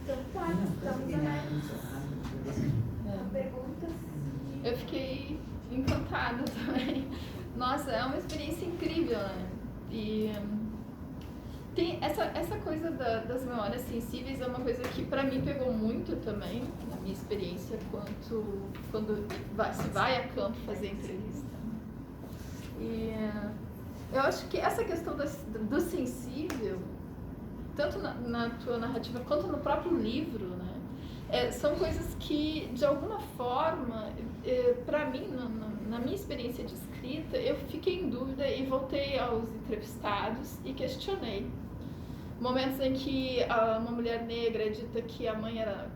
Então tá, estamos abertos a perguntas. Eu fiquei encantada também. Nossa, é uma experiência incrível, né? E tem essa coisa das memórias sensíveis é uma coisa que pra mim pegou muito também na minha experiência quando se vai a campo fazer entrevista. E eu acho que essa questão do sensível, tanto na tua narrativa quanto no próprio livro, né, são coisas que, de alguma forma, para mim, na minha experiência de escrita, eu fiquei em dúvida e voltei aos entrevistados e questionei. Momentos em que uma mulher negra dita que a mãe era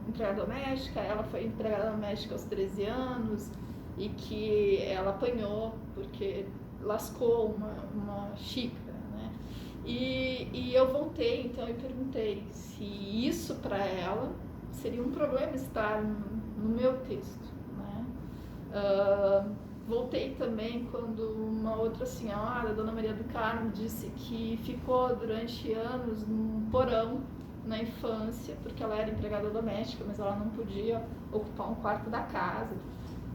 empregada doméstica, ela foi empregada doméstica aos 13 anos e que ela apanhou porque lascou uma xícara, né? E eu voltei, então, e perguntei se isso para ela seria um problema estar no meu texto, né? Voltei também quando uma outra senhora, Dona Maria do Carmo, disse que ficou durante anos num porão na infância, porque ela era empregada doméstica, mas ela não podia ocupar um quarto da casa.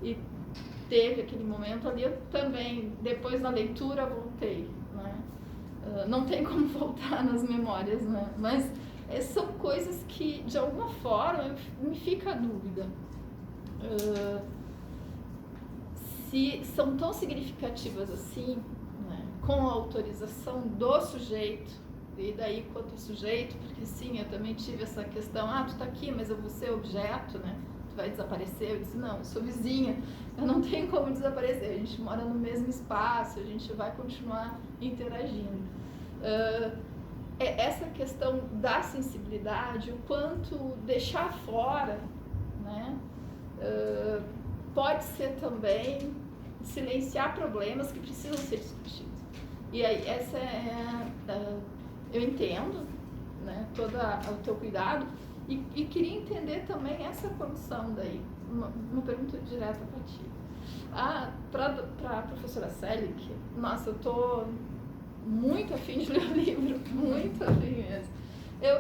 E teve aquele momento ali, eu também, depois na leitura, voltei, né? Não tem como voltar nas memórias, né? Mas são coisas que, de alguma forma, me fica a dúvida. Se são tão significativas assim, né, com a autorização do sujeito, e daí quanto ao sujeito, porque sim, eu também tive essa questão, tu tá aqui, mas eu vou ser objeto, né, tu vai desaparecer. Eu disse, não, eu sou vizinha, eu não tenho como desaparecer, a gente mora no mesmo espaço, a gente vai continuar interagindo. Essa questão da sensibilidade, o quanto deixar fora, né, pode ser também silenciar problemas que precisam ser discutidos. E aí, eu entendo, né, todo o teu cuidado e queria entender também essa condição daí. Uma pergunta direta para ti. Para a professora Selig, nossa, eu tô muito afim de ler o livro, muito afim mesmo.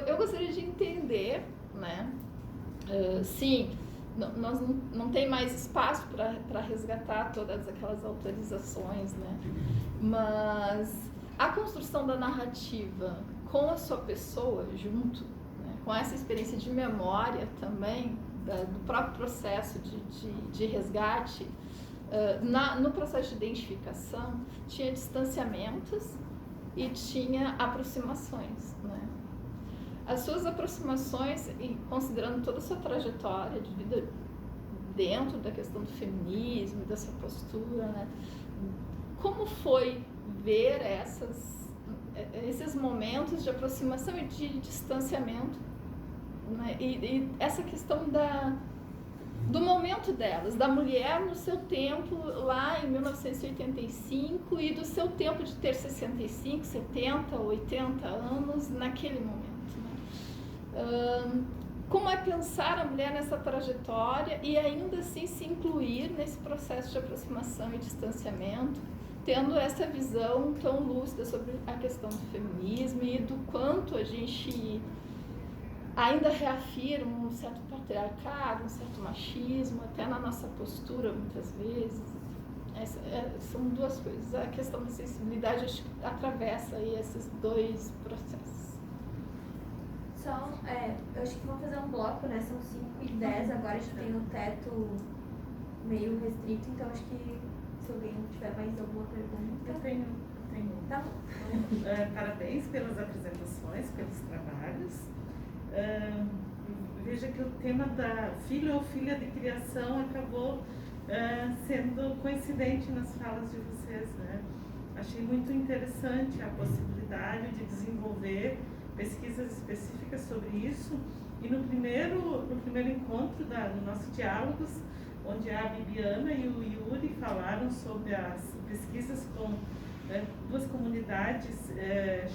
Eu gostaria de entender, né, sim, nós não tem mais espaço para resgatar todas aquelas autorizações, né? Mas a construção da narrativa com a sua pessoa junto, né? Com essa experiência de memória também, do próprio processo de resgate, no processo de identificação, tinha distanciamentos e tinha aproximações, né? As suas aproximações, e considerando toda a sua trajetória de vida dentro da questão do feminismo, dessa postura, né? Como foi ver esses momentos de aproximação e de distanciamento, né? E essa questão do momento delas, da mulher no seu tempo lá em 1985 e do seu tempo de ter 65, 70, 80 anos naquele momento. Como é pensar a mulher nessa trajetória e ainda assim se incluir nesse processo de aproximação e distanciamento, tendo essa visão tão lúcida sobre a questão do feminismo e do quanto a gente ainda reafirma um certo patriarcado, um certo machismo, até na nossa postura muitas vezes. São duas coisas. A questão da sensibilidade acho que atravessa aí esses dois processos. Eu acho que vamos fazer um bloco, né? São 5h10, agora a gente tem um teto meio restrito, então acho que se alguém tiver mais alguma pergunta... Eu tenho. Tá bom. Parabéns pelas apresentações, pelos trabalhos. Veja que o tema da filho ou filha de criação acabou sendo coincidente nas falas de vocês, né? Achei muito interessante a possibilidade de desenvolver pesquisas específicas sobre isso, e no primeiro encontro do nosso Diálogos, onde a Bibiana e o Yuri falaram sobre as pesquisas com duas comunidades,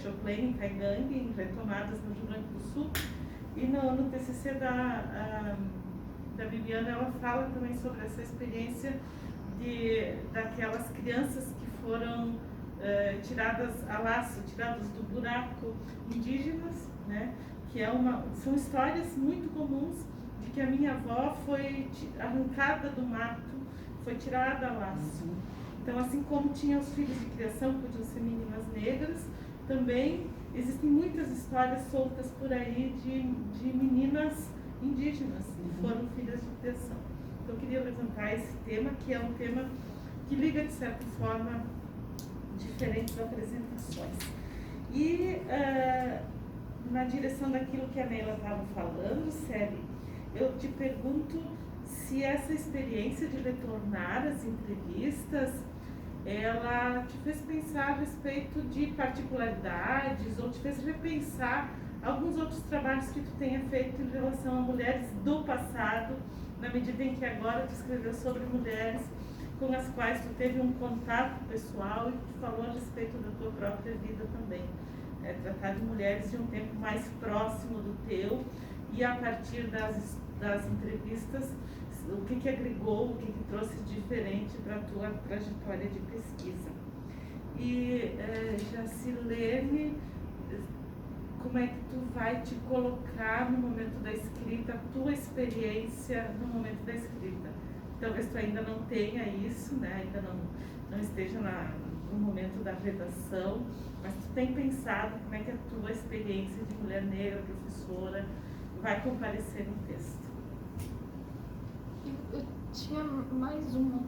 Choclen e Caigangue, retomadas no Rio Grande do Sul, e no TCC da Bibiana ela fala também sobre essa experiência daquelas crianças que foram tiradas a laço, tiradas do buraco, indígenas, né? Que são histórias muito comuns de que a minha avó foi arrancada do mato, foi tirada a laço. Então, assim como tinha os filhos de criação, podiam ser meninas negras, também existem muitas histórias soltas por aí de meninas indígenas que foram filhas de criação. Então, eu queria levantar esse tema, que é um tema que liga, de certa forma, diferentes apresentações. E, na direção daquilo que a Neila estava falando, Celi, eu te pergunto se essa experiência de retornar às entrevistas, ela te fez pensar a respeito de particularidades ou te fez repensar alguns outros trabalhos que tu tenha feito em relação a mulheres do passado, na medida em que agora tu escreveu sobre mulheres com as quais tu teve um contato pessoal e tu falou a respeito da tua própria vida também. Tratar de mulheres de um tempo mais próximo do teu e a partir das entrevistas, o que agregou, o que trouxe de diferente para a tua trajetória de pesquisa. E, Jacilene, como é que tu vai te colocar no momento da escrita, a tua experiência no momento da escrita? Talvez tu ainda não tenha isso, né? Ainda não esteja no momento da redação, mas tu tem pensado como é que a tua experiência de mulher negra, professora, vai comparecer no texto? Eu tinha mais uma.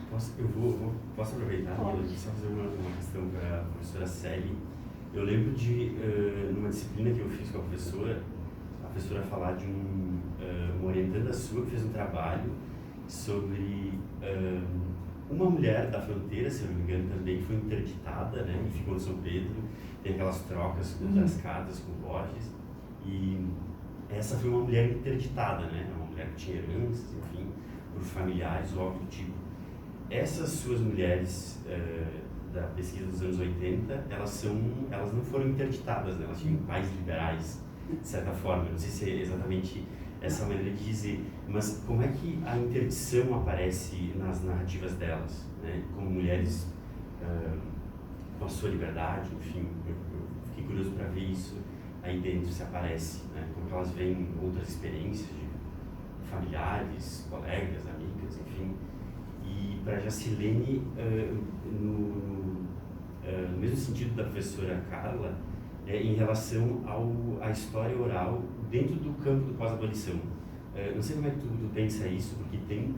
Posso aproveitar? Só fazer uma questão para a professora Celi. Eu lembro de, numa disciplina que eu fiz com a professora falar de uma orientanda sua que fez um trabalho sobre uma mulher da fronteira, se eu não me engano também, que foi interditada, né, e ficou no São Pedro, tem aquelas trocas com as casas, com Borges, e essa foi uma mulher interditada, né, uma mulher que tinha heranças, enfim, por familiares ou algo do tipo. Essas suas mulheres da pesquisa dos anos 80, elas não foram interditadas, né, elas tinham pais liberais, de certa forma, não sei se é exatamente essa maneira de dizer, mas como é que a interdição aparece nas narrativas delas, né? Como mulheres com a sua liberdade, enfim, eu fiquei curioso para ver isso aí dentro, se aparece, né? Como elas veem outras experiências de familiares, colegas, amigas, enfim. E para Jacilene, no mesmo sentido da professora Carla, em relação à história oral dentro do campo do pós-abolição. Não sei como é que tu pensa isso, porque tem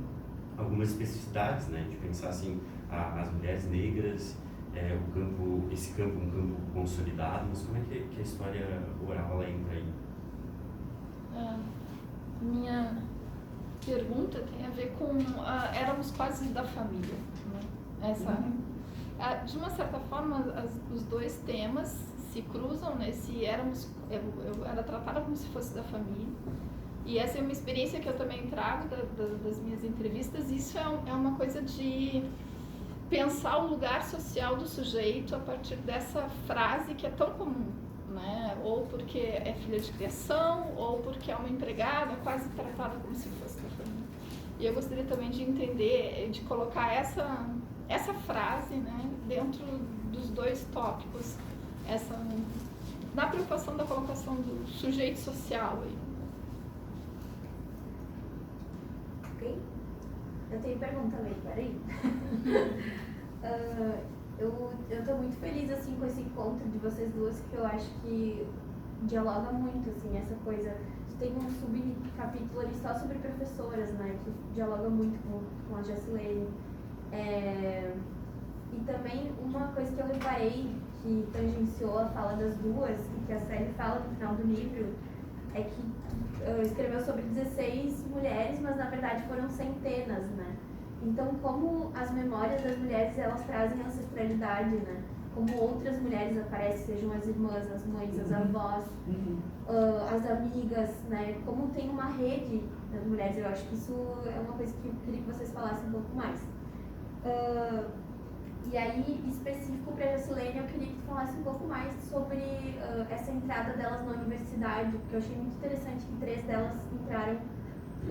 algumas especificidades, né, de pensar assim, as mulheres negras, esse campo um campo consolidado, mas como é que a história oral ela entra aí? Minha pergunta tem a ver com éramos quase da família, né? De uma certa forma, os dois temas se cruzam nesse eu era tratada como se fosse da família, e essa é uma experiência que eu também trago das minhas entrevistas. Isso é uma coisa de pensar o lugar social do sujeito a partir dessa frase que é tão comum, né? Ou porque é filha de criação, ou porque é uma empregada, quase tratada como se fosse da família. E eu gostaria também de entender, de colocar essa frase, né, dentro dos dois tópicos, na preocupação da colocação do sujeito social aí. Ok? Eu tenho pergunta também, peraí. Eu tô muito feliz, assim, com esse encontro de vocês duas, que eu acho que dialoga muito, assim, essa coisa. Tem um subcapítulo ali só sobre professoras, né, que dialoga muito com a Jacilene. E também uma coisa que eu reparei, que tangenciou a fala das duas, e que a Celi fala no final do livro, é que escreveu sobre 16 mulheres, mas na verdade foram centenas, né? Então, como as memórias das mulheres, elas trazem ancestralidade, né? Como outras mulheres aparecem, sejam as irmãs, as mães, as avós, as amigas, né? Como tem uma rede das mulheres, eu acho que isso é uma coisa que eu queria que vocês falassem um pouco mais. E aí, específico para a Jacilene, eu queria que tu falasse um pouco mais sobre essa entrada delas na universidade, porque eu achei muito interessante que 3 delas entraram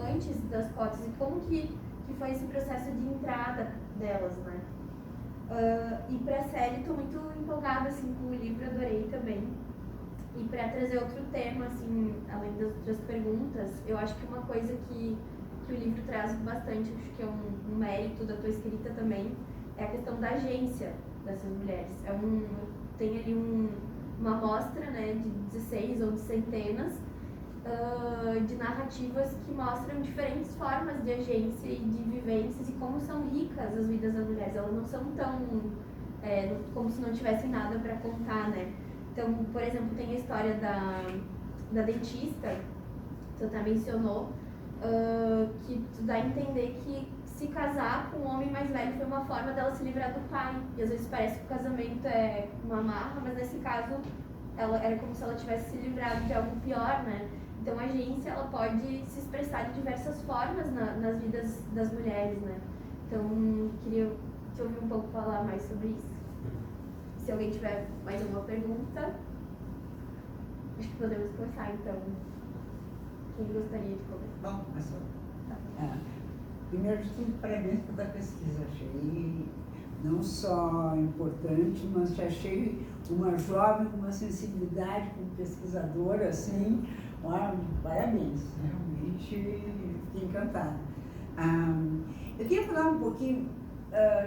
antes das cotas, e como que foi esse processo de entrada delas, né? E para a série, estou muito empolgada assim, com o livro, adorei também. E para trazer outro tema, assim, além das outras perguntas, eu acho que uma coisa que o livro traz bastante, acho que é um mérito da tua escrita também, é a questão da agência dessas mulheres. Tem ali uma amostra, né, de 16 ou de centenas de narrativas que mostram diferentes formas de agência e de vivências e como são ricas as vidas das mulheres. Elas não são tão como se não tivessem nada para contar, né? Então, por exemplo, tem a história da dentista, que você até mencionou, que tu dá a entender que se casar com um homem mais velho foi uma forma dela se livrar do pai. E às vezes parece que o casamento é uma amarra, mas nesse caso era como se ela tivesse se livrado de algo pior, né? Então a agência ela pode se expressar de diversas formas nas vidas das mulheres, né? Então queria te ouvir um pouco falar mais sobre isso. Se alguém tiver mais alguma pergunta, acho que podemos começar então. Quem gostaria de começar? Bom, começou. Primeiro de tudo, parabéns pela pesquisa. Achei não só importante, mas te achei uma jovem com uma sensibilidade como pesquisadora, assim, parabéns. Realmente fiquei encantada. Eu queria falar um pouquinho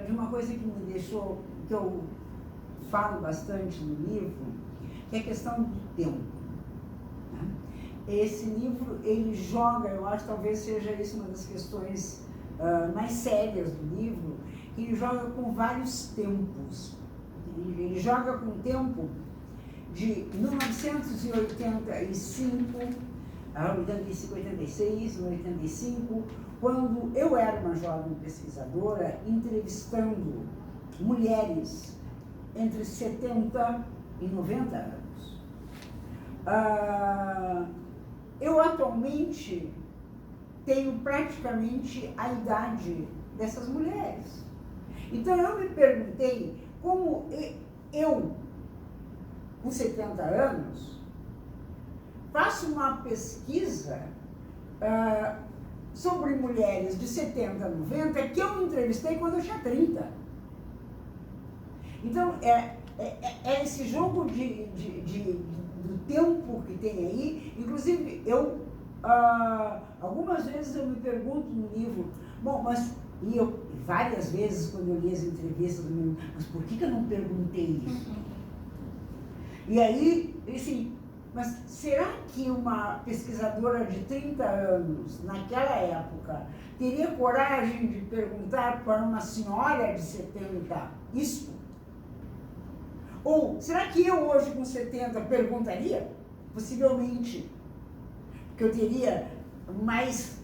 de uma coisa que me deixou, que eu falo bastante no livro, que é a questão do tempo. Né? Esse livro, ele joga, eu acho que talvez seja isso uma das questões mais sérias do livro, que ele joga com vários tempos. Ele joga com o tempo de 1985, 85, 86, 85, quando eu era uma jovem pesquisadora entrevistando mulheres entre 70 e 90 anos. Eu atualmente tenho praticamente a idade dessas mulheres. Então eu me perguntei como eu, com 70 anos, faço uma pesquisa sobre mulheres de 70 a 90 que eu entrevistei quando eu tinha 30. Então, é esse jogo do tempo que tem aí. Inclusive, algumas vezes eu me pergunto no livro, várias vezes quando eu li as entrevistas, mas por que eu não perguntei isso? E aí, assim, mas será que uma pesquisadora de 30 anos, naquela época, teria coragem de perguntar para uma senhora de 70 isso? Ou será que eu hoje com 70 perguntaria? Possivelmente. Porque eu teria mais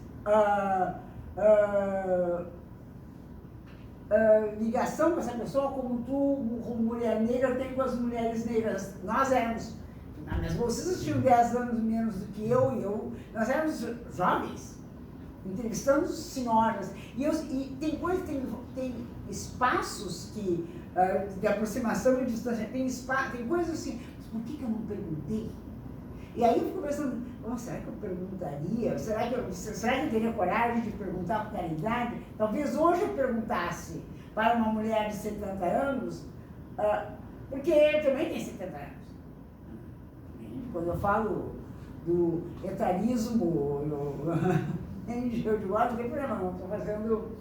ligação com essa pessoa, como tu, como mulher negra, tem com as mulheres negras. Nós éramos, mas vocês tinham 10 anos menos do que eu, nós éramos jovens, entrevistando senhoras. E tem espaços de aproximação e distância, tem coisas assim, mas por que eu não perguntei? E aí eu fico pensando, será que eu perguntaria? Será que eu teria coragem de perguntar por caridade? Talvez hoje eu perguntasse para uma mulher de 70 anos, porque eu também tenho 70 anos. Quando eu falo do etarismo, eu digo, não tem problema, não, estou fazendo...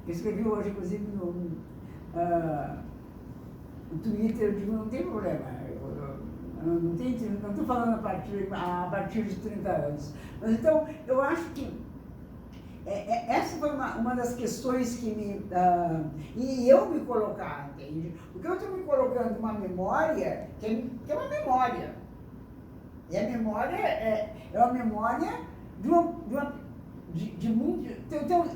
eu escrevi hoje, inclusive, no Twitter, eu digo, não tem problema. Não estou falando a partir de 30 anos. Mas então, eu acho que essa foi uma das questões que e eu me colocar, entende? Porque eu estou me colocando uma memória que é uma memória. E a memória é uma memória de muito... Então,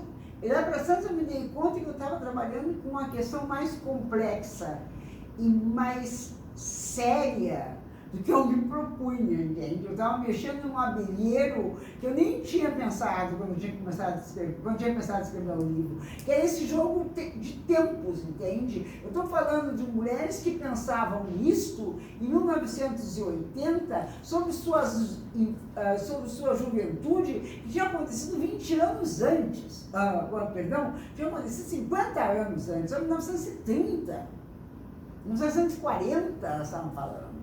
lá para Santos eu me dei conta que eu estava trabalhando com uma questão mais complexa e mais séria do que eu me propunha, entende? Eu estava mexendo num abelheiro que eu nem tinha pensado quando eu tinha começado a escrever o livro, que é esse jogo de tempos, entende? Eu estou falando de mulheres que pensavam nisto em 1980 sobre sua juventude, que tinha acontecido 20 anos antes, tinha acontecido 50 anos antes, em 1930, 1940 elas estavam falando.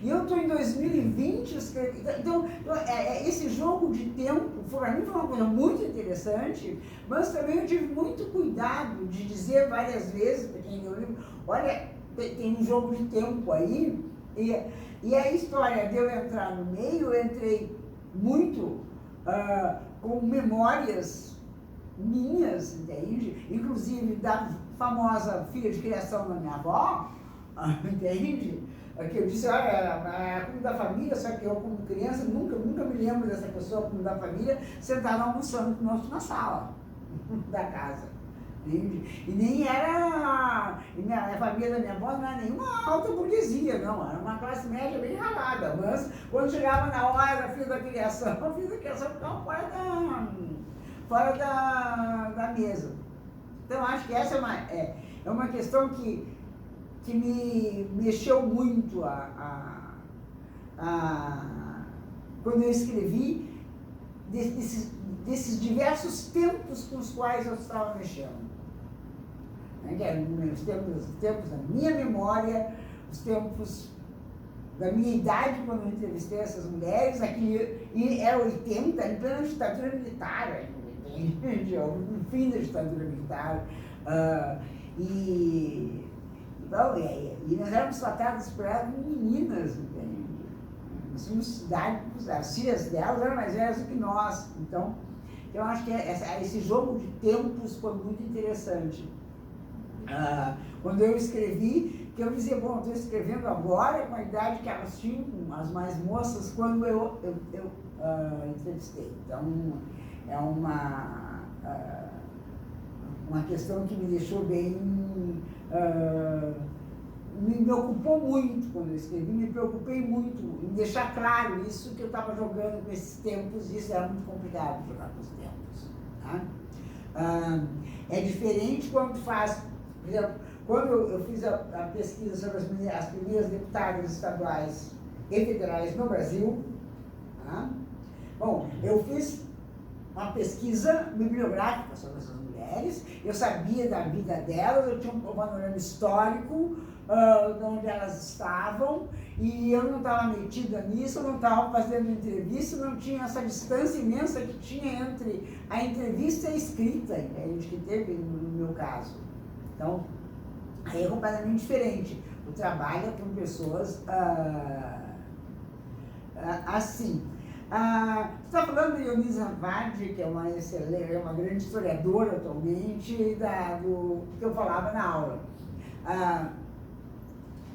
E eu estou em 2020 escrevendo. Então, esse jogo de tempo, para mim, foi uma coisa muito interessante, mas também eu tive muito cuidado de dizer várias vezes para quem leu o livro, olha, tem um jogo de tempo aí, e a história de eu entrar no meio, eu entrei muito com memórias minhas, entende? Inclusive da famosa filha de criação da minha avó, entende? Que eu disse, olha, a comida da família, só que eu como criança nunca me lembro dessa pessoa, comida da família, sentada almoçando conosco na sala da casa. Entende? E nem era, a família da minha avó não era nenhuma alta burguesia, não, era uma classe média bem ralada, mas quando chegava na hora da filha da criação, a filha da criação ficava fora da mesa. Então acho que essa é uma questão que me mexeu muito quando eu escrevi desses diversos tempos com os quais eu estava mexendo. Que eram os tempos da minha memória, os tempos da minha idade quando eu entrevistei essas mulheres, e era 80, em plena ditadura militar, no fim da ditadura militar. E nós éramos tratadas por elas como meninas, entende? Nós tínhamos as filhas delas eram mais velhas do que nós. Então eu acho que esse jogo de tempos foi muito interessante. Quando eu escrevi, que eu dizia, bom, estou escrevendo agora com a idade que elas tinham, as mais moças, quando eu entrevistei. Então é uma questão que me deixou bem... me ocupou muito quando eu escrevi, me preocupei muito em deixar claro isso, que eu estava jogando com esses tempos, e isso era muito complicado jogar com os tempos. Tá? É diferente quando faz, por exemplo, quando eu fiz a pesquisa sobre as primeiras deputadas estaduais e federais no Brasil, tá? Bom, eu fiz uma pesquisa bibliográfica sobre essas mulheres, eu sabia da vida delas, eu tinha um panorama histórico de onde elas estavam, e eu não estava metida nisso, eu não estava fazendo entrevista, não tinha essa distância imensa que tinha entre a entrevista e a escrita, entende? Que teve no meu caso. Então, aí é completamente diferente. O trabalho é com pessoas assim. Você está falando de Eunice Anvardi, que é uma grande historiadora atualmente, do que eu falava na aula.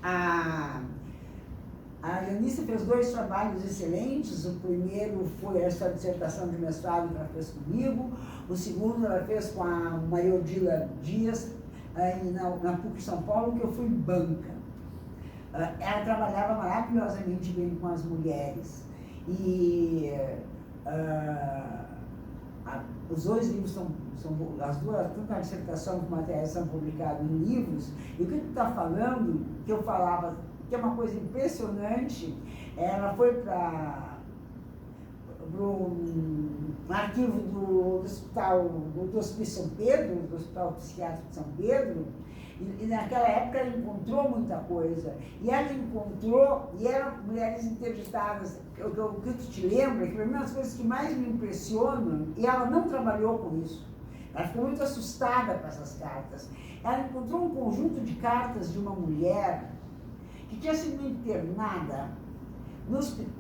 A Eunice fez 2 trabalhos excelentes. O primeiro foi essa dissertação de mestrado que ela fez comigo. O segundo ela fez com a Maria Odila Dias, na PUC São Paulo, que eu fui banca. Ela trabalhava maravilhosamente bem com as mulheres. E os 2 livros as duas, tanto a dissertação como a tese, são publicados em livros. E o que tu está falando, que eu falava, que é uma coisa impressionante, ela foi para o arquivo do hospital, do Hospício São Pedro, do Hospital Psiquiátrico de São Pedro, e naquela época ela encontrou muita coisa. E ela encontrou, e eram mulheres interditadas. O que tu te lembra, que para mim uma das coisas que mais me impressionam, e ela não trabalhou com isso, ela ficou muito assustada com essas cartas. Ela encontrou um conjunto de cartas de uma mulher que tinha sido internada,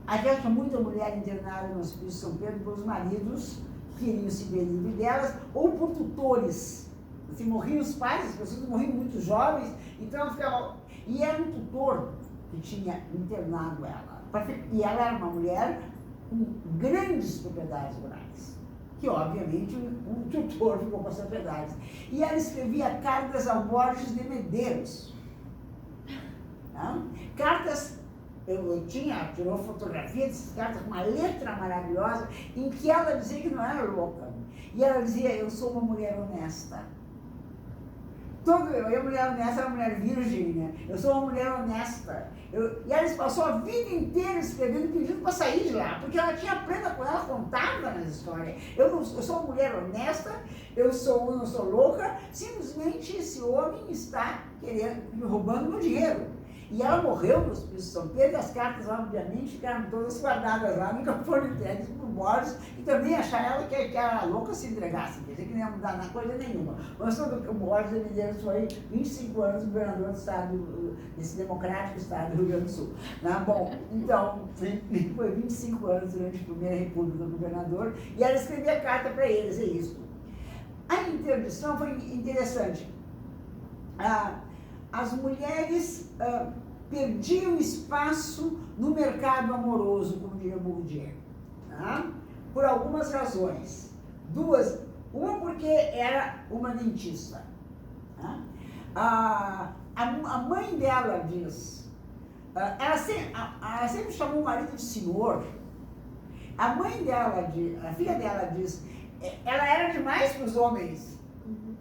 aliás, tinha muita mulher internada no Hospício São Pedro pelos maridos que queriam se ver livre delas, ou por tutores. Assim, morriam os pais, as pessoas morriam muito jovens, então ela ficava... E era um tutor que tinha internado ela. E ela era uma mulher com grandes propriedades rurais, que obviamente um tutor ficou com as propriedades. E ela escrevia cartas ao Borges de Medeiros. Tá? Cartas tirou fotografia dessas cartas com uma letra maravilhosa, em que ela dizia que não era louca. E ela dizia, eu sou uma mulher honesta. Eu, mulher honesta, era uma mulher virgem, né? Eu sou uma mulher honesta. E ela passou a vida inteira escrevendo, pedindo para sair de lá, porque ela tinha plena com ela, contava nas histórias. Eu sou uma mulher honesta, eu não sou louca, simplesmente esse homem está roubando meu dinheiro. E ela morreu no Hospício de São Pedro, as cartas, obviamente, ficaram todas guardadas lá, nunca foram entregues por Borges, e também achar ela que era louca se entregasse, quer dizer que não ia mudar na coisa nenhuma. Mas sobre o Borges, ele foi 25 anos governador do estado, desse democrático estado do Rio Grande do Sul. Né? Bom, então, ele foi 25 anos durante a Primeira República do governador, e ela escrevia carta para eles, é isso. A interdição foi interessante. As mulheres perdiam espaço no mercado amoroso, como diria Bourdieu, tá? Por algumas razões. Duas. Uma porque era uma dentista. Tá? A mãe dela diz, ela sempre chamou o marido de senhor. A mãe dela, a filha dela diz, ela era demais para os homens.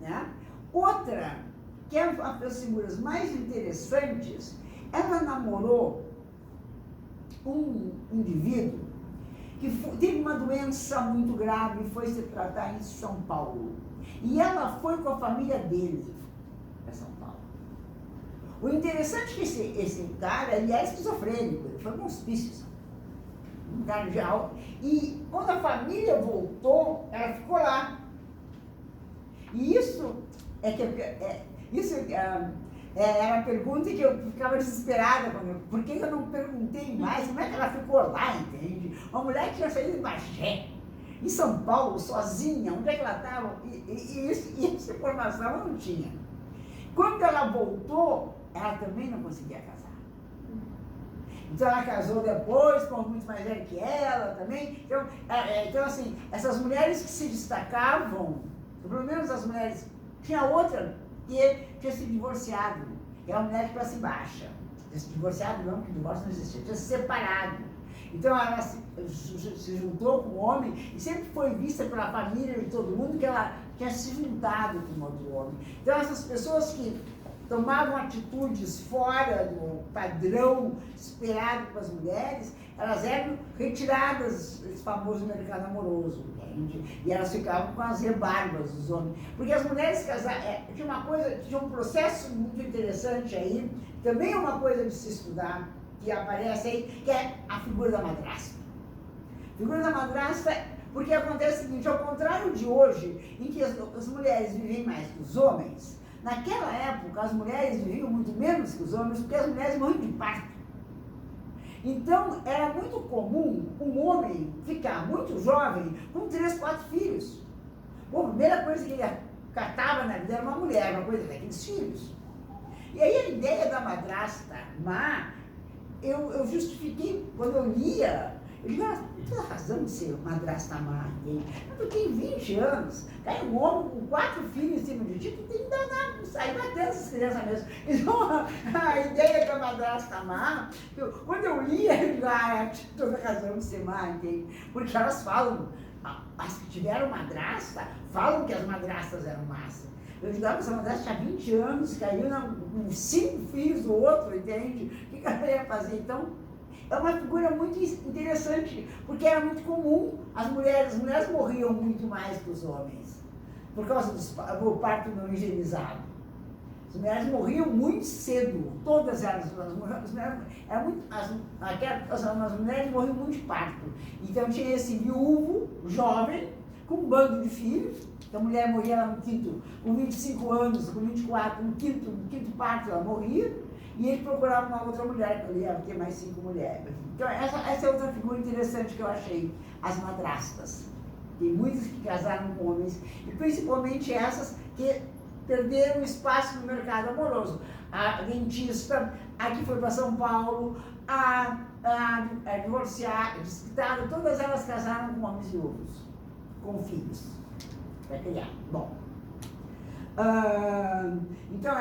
Né? Outra, que é uma das figuras mais interessantes, ela namorou um indivíduo que teve uma doença muito grave e foi se tratar em São Paulo. E ela foi com a família dele para São Paulo. O interessante é que esse cara, ele era esquizofrênico, ele foi com hospícios. Um cara de alto. E quando a família voltou, ela ficou lá. E isso era a pergunta que eu ficava desesperada, por que eu não perguntei mais, como é que ela ficou lá, entende? Uma mulher que tinha saído de Bagé, em São Paulo, sozinha, onde é que ela estava? E essa informação eu não tinha. Quando ela voltou, ela também não conseguia casar. Então ela casou depois, com muito mais velho que ela também. Então assim, essas mulheres que se destacavam, pelo menos as mulheres, tinha outra que tinha se divorciado, que era uma mulher de classe baixa. Tinha se divorciado não, porque divórcio não existia, tinha se separado. Então ela se juntou com um homem e sempre foi vista pela família de todo mundo que ela tinha se juntado com outro homem. Então essas pessoas que tomavam atitudes fora do padrão esperado para as mulheres, elas eram retiradas desse famoso mercado amoroso, entende? E elas ficavam com as rebarbas dos homens. Porque as mulheres casadas, tinha um processo muito interessante aí, também é uma coisa de se estudar, que aparece aí, que é a figura da madrasta. A figura da madrasta, porque acontece o seguinte, ao contrário de hoje, em que as mulheres vivem mais que os homens, naquela época as mulheres viviam muito menos que os homens, porque as mulheres morriam de parto. Então, era muito comum um homem ficar muito jovem com 3, 4 filhos. Bom, a primeira coisa que ele catava na vida era uma mulher, uma coisa daqueles filhos. E aí a ideia da madrasta má, eu justifiquei, quando eu lia, eu digo, toda razão de ser madrasta má, porque em 20 anos, cai um homem com 4 filhos em cima de ti, tu tem que danar, sair batendo essas crianças mesmo. Então, a ideia da madrasta má, quando eu lia, eu digo, tinha toda razão de ser má, entende? Porque elas falam, as que tiveram madrasta, falam que as madrastas eram más. Eu digo, essa madrasta tinha 20 anos, caiu com 5 filhos do outro, entende? O que ela ia fazer? Então, é uma figura muito interessante, porque era muito comum, as mulheres morriam muito mais que os homens, por causa do parto não higienizado. As mulheres morriam muito cedo, todas elas, as mulheres morriam muito de parto. Então tinha esse viúvo, jovem, com um bando de filhos, então a mulher morria lá no quinto, com 25 anos, com 24, no quinto parto ela morria, e ele procurava uma outra mulher, que ele ia ter mais 5 mulheres. Então, essa é outra figura interessante que eu achei, as madrastas. Tem muitas que casaram com homens, e principalmente essas que perderam espaço no mercado amoroso. A dentista, a que foi para São Paulo, a divorciada, desquitada, todas elas casaram com homens viúvos, com filhos, para criar. Bom. Então,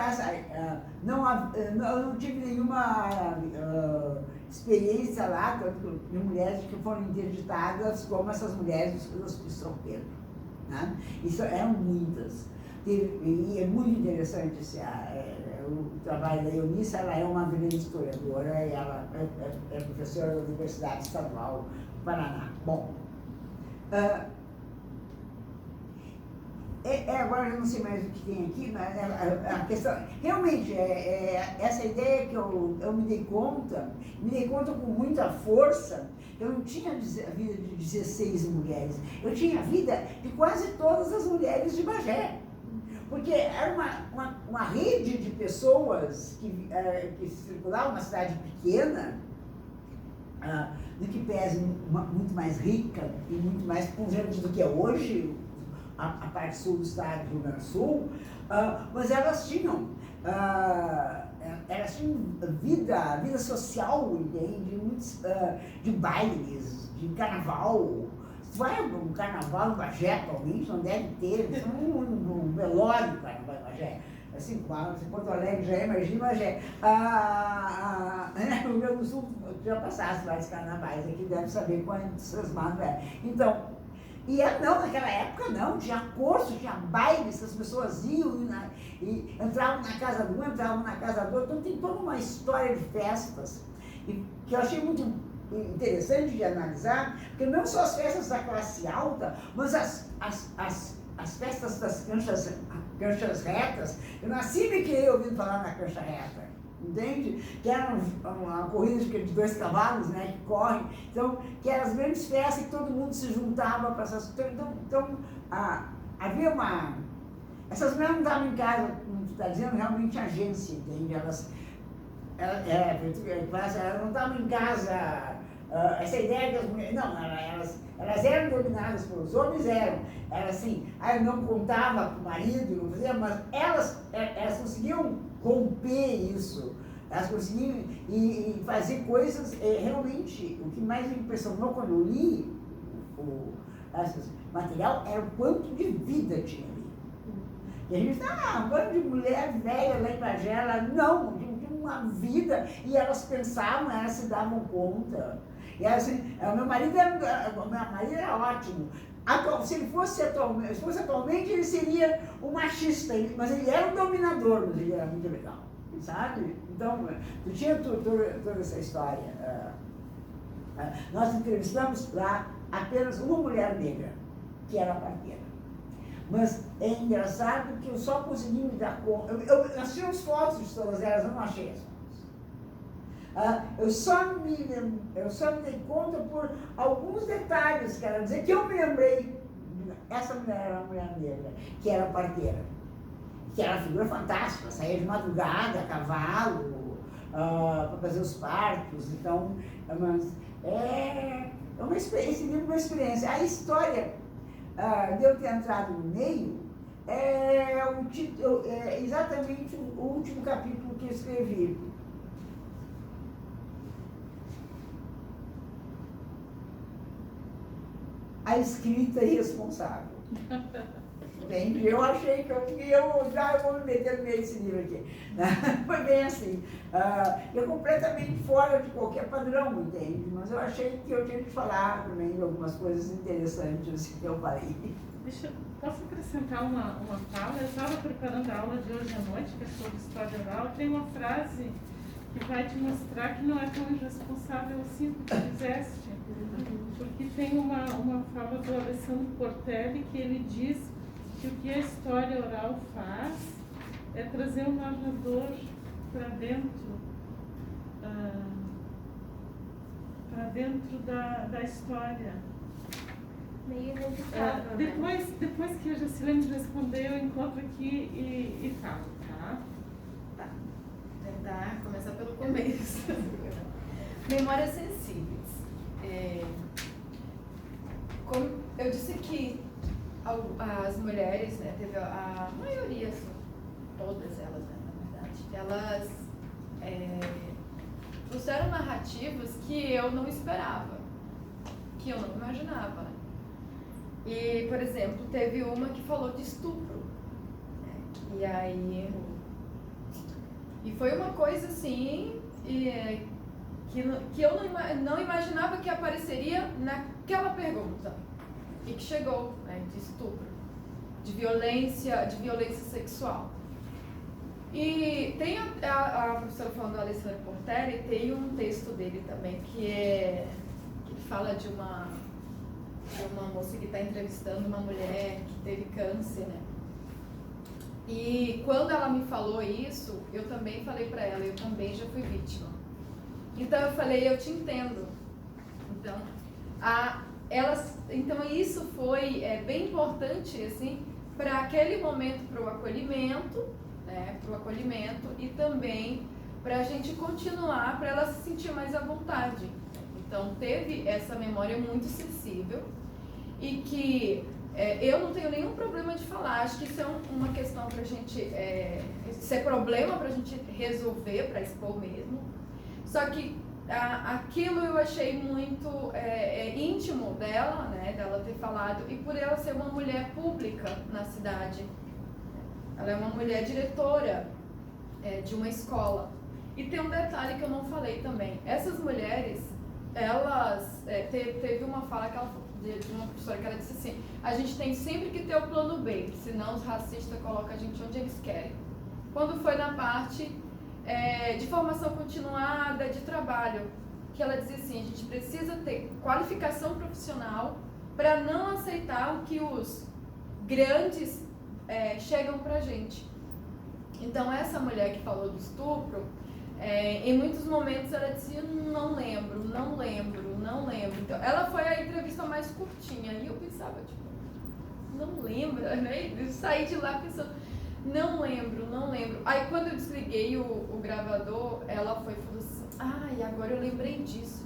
eu não tive nenhuma experiência lá de mulheres que foram interditadas como essas mulheres do Hospício São Pedro. Né? Isso eram muitas. E é muito interessante o trabalho da Eunice. Ela é uma grande historiadora e ela é professora da Universidade Estadual do Paraná. Bom, agora eu não sei mais o que tem aqui, mas a questão, realmente, essa ideia que eu me dei conta com muita força. Eu não tinha a vida de 16 mulheres, eu tinha a vida de quase todas as mulheres de Bagé. Porque era uma rede de pessoas que circulavam, uma cidade pequena, do que pese muito mais rica e muito mais pujante do que é hoje, a parte sul do estado do Rio Grande do Sul, mas elas tinham vida social, entende? De bailes, de carnaval. Vai um carnaval em Bagé atualmente, não deve ter, um velório carnaval em Bagé. Assim, se Porto Alegre já é, imagina Bagé. No Rio Grande do Sul já passasse vários carnavais, aqui deve saber quantos transmados é. Então, não, naquela época não, tinha curso, tinha bailes, as pessoas iam e entravam na casa de um, entravam na casa do outro, então tem toda uma história de festas, que eu achei muito interessante de analisar, porque não só as festas da classe alta, mas as festas das canchas retas. Eu nasci e me criei ouvindo falar na cancha reta, entende? Que era uma corrida de 2 cavalos, né, que correm, então, que eram as grandes festas que todo mundo se juntava para essas... Então havia essas mulheres não estavam em casa, como tu está dizendo, realmente agência, entende? Elas não estavam em casa, essa ideia que as mulheres, não, elas eram dominadas pelos homens, elas assim, eu não contava com o marido, não fazia, mas elas conseguiam romper isso, elas conseguiam e fazer coisas, realmente, o que mais me impressionou quando eu li esse material era o quanto de vida tinha ali. E a gente um bando de mulher velha lá em Bagé, não, tinha uma vida, e elas pensavam, elas se davam conta. E assim, meu marido era ótimo. Se ele fosse atualmente, ele seria um machista, mas ele era um dominador, mas ele era muito legal, sabe? Então, tu tinha toda essa história. Nós entrevistamos lá apenas uma mulher negra, que era a parteira. Mas é engraçado que eu só consegui me dar conta. Nós tínhamos fotos de todas elas, eu não achei as fotos. Eu só me dei conta por alguns detalhes, quero dizer, que eu me lembrei. Essa mulher era uma mulher negra, que era parteira, que era uma figura fantástica, saía de madrugada, a cavalo, para fazer os partos. Então, esse livro é uma experiência. A história de eu ter entrado no meio é exatamente o último capítulo que eu escrevi. A escrita irresponsável. Entende? Eu achei que eu vou me meter no meio desse livro aqui. Foi bem assim. Completamente fora de qualquer padrão, entende? Mas eu achei que eu tinha que falar também de algumas coisas interessantes que eu falei. Posso acrescentar uma fala? Eu estava preparando a aula de hoje à noite, que é sobre história oral. Tem uma frase que vai te mostrar que não é tão irresponsável assim como tu fizeste. Porque tem uma fala do Alessandro Portelli que ele diz que o que a história oral faz é trazer o narrador para dentro da história. Meio inevitável, depois que a Jacilene responder, eu encontro aqui e falo, tá? Tá. Tentar começar pelo começo. Memórias sensíveis. Como eu disse que as mulheres, né, teve a maioria, assim, todas elas, né, na verdade, elas trouxeram narrativas que eu não esperava, que eu não imaginava. Né? E, por exemplo, teve uma que falou de estupro. Né? E foi uma coisa assim, que eu não imaginava que apareceria naquela pergunta e que chegou, né, de estupro, de violência sexual. E tem a professora falando do Alessandro Portelli, tem um texto dele também que fala de uma moça que está entrevistando uma mulher que teve câncer, né? E quando ela me falou isso, eu também falei para ela, eu também já fui vítima. Então eu falei, eu te entendo. Então isso foi bem importante assim para aquele momento, para o acolhimento, né? Para o acolhimento e também para a gente continuar, para ela se sentir mais à vontade. Então teve essa memória muito sensível e que eu não tenho nenhum problema de falar. Acho que isso é uma questão para a gente, isso é problema para a gente resolver, para expor mesmo. Só que aquilo eu achei muito íntimo dela, né, dela ter falado, e por ela ser uma mulher pública na cidade. Ela é uma mulher diretora de uma escola. E tem um detalhe que eu não falei também. Essas mulheres, elas... teve uma fala que de uma professora que ela disse assim, a gente tem sempre que ter o plano B, senão os racistas colocam a gente onde eles querem. Quando foi na parte de formação continuada, de trabalho, que ela dizia assim, a gente precisa ter qualificação profissional para não aceitar o que os grandes chegam pra gente. Então essa mulher que falou do estupro, em muitos momentos ela dizia, não lembro. Então, ela foi a entrevista mais curtinha e eu pensava, tipo, não lembra, né? Eu saí de lá pensando, não lembro. Aí quando eu desliguei o gravador, ela foi e falou assim, ai, agora eu lembrei disso.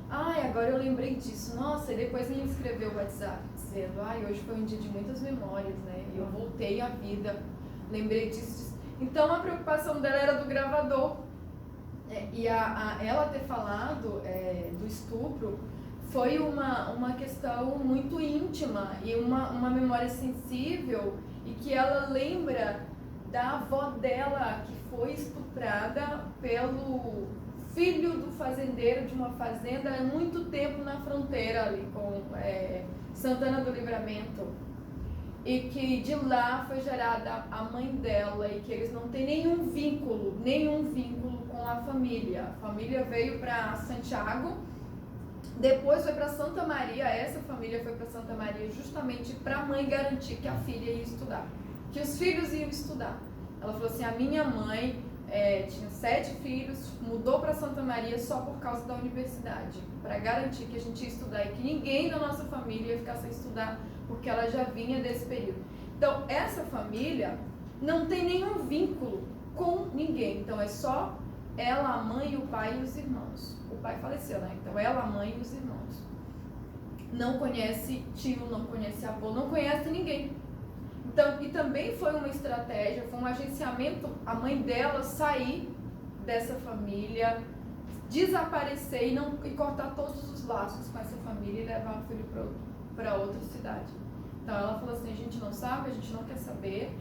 Ai, agora eu lembrei disso. Nossa, e depois ele escreveu o WhatsApp dizendo, ai, hoje foi um dia de muitas memórias, né? Eu voltei à vida, lembrei disso. Então a preocupação dela era do gravador. E ela ter falado do estupro foi uma questão muito íntima e uma memória sensível, e que ela lembra da avó dela que foi estuprada pelo filho do fazendeiro de uma fazenda há muito tempo na fronteira ali com Santana do Livramento. E que de lá foi gerada a mãe dela, e que eles não têm nenhum vínculo com a família. A família veio para Santiago, depois foi para Santa Maria. Essa família foi para Santa Maria justamente para a mãe garantir que a filha ia estudar, que os filhos iam estudar. Ela falou assim, a minha mãe tinha 7 filhos, mudou para Santa Maria só por causa da universidade, para garantir que a gente ia estudar e que ninguém da nossa família ia ficar sem estudar, porque ela já vinha desse período. Então, essa família não tem nenhum vínculo com ninguém. Então, é só ela, a mãe, o pai e os irmãos. O pai faleceu, né? Então, ela, a mãe e os irmãos. Não conhece tio, não conhece avô, não conhece ninguém. Então, e também foi uma estratégia, foi um agenciamento, a mãe dela sair dessa família, desaparecer e cortar todos os laços com essa família e levar o filho para outra cidade. Então ela falou assim, a gente não sabe, a gente não quer saber,